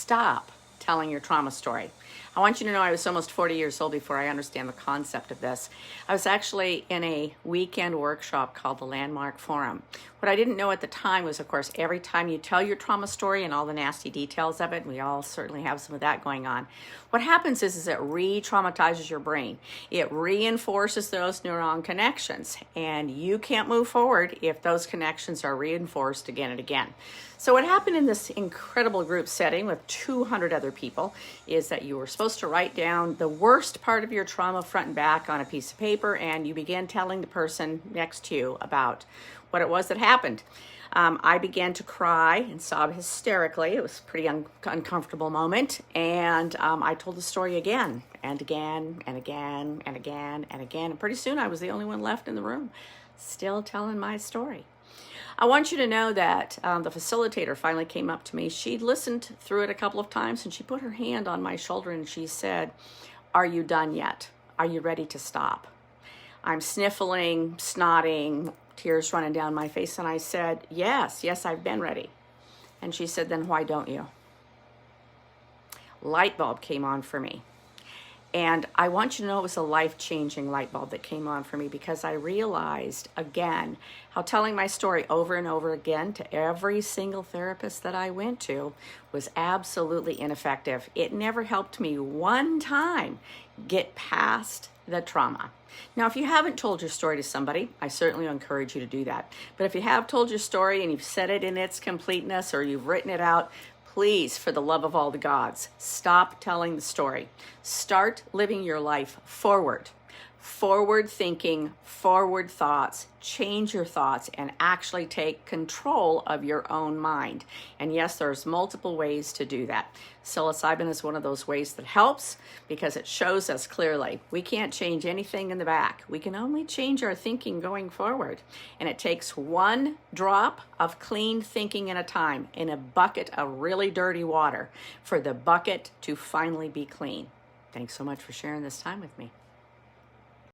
stop telling your trauma story. I want you to know I was almost 40 years old before I understand the concept of this. I was actually in a weekend workshop called the Landmark Forum. What I didn't know at the time was, of course, every time you tell your trauma story and all the nasty details of it, and we all certainly have some of that going on, what happens is it re-traumatizes your brain. It reinforces those neuron connections, and you can't move forward if those connections are reinforced again and again. So what happened in this incredible group setting with 200 other people is that you were supposed to write down the worst part of your trauma front and back on a piece of paper, and you began telling the person next to you about what it was that happened. I began to cry and sob hysterically. It was a pretty uncomfortable moment. And I told the story again and again and again and again and again. And pretty soon I was the only one left in the room, still telling my story. I want you to know that the facilitator finally came up to me. She'd listened through it a couple of times, and she put her hand on my shoulder and she said, "Are you done yet? Are you ready to stop?" I'm sniffling, snotting, tears running down my face, and I said, yes, I've been ready. And she said, "Then why don't you?" Light bulb came on for me. And I want you to know it was a life-changing light bulb that came on for me, because I realized again how telling my story over and over again to every single therapist that I went to was absolutely ineffective. It never helped me one time get past the trauma. Now, if you haven't told your story to somebody, I certainly encourage you to do that. But if you have told your story and you've said it in its completeness or you've written it out, please, for the love of all the gods, stop telling the story. Start living your life forward. Forward thinking, forward thoughts, change your thoughts, and actually take control of your own mind. And yes, there's multiple ways to do that. Psilocybin is one of those ways that helps, because it shows us clearly we can't change anything in the back. We can only change our thinking going forward. And it takes one drop of clean thinking at a time in a bucket of really dirty water for the bucket to finally be clean. Thanks so much for sharing this time with me.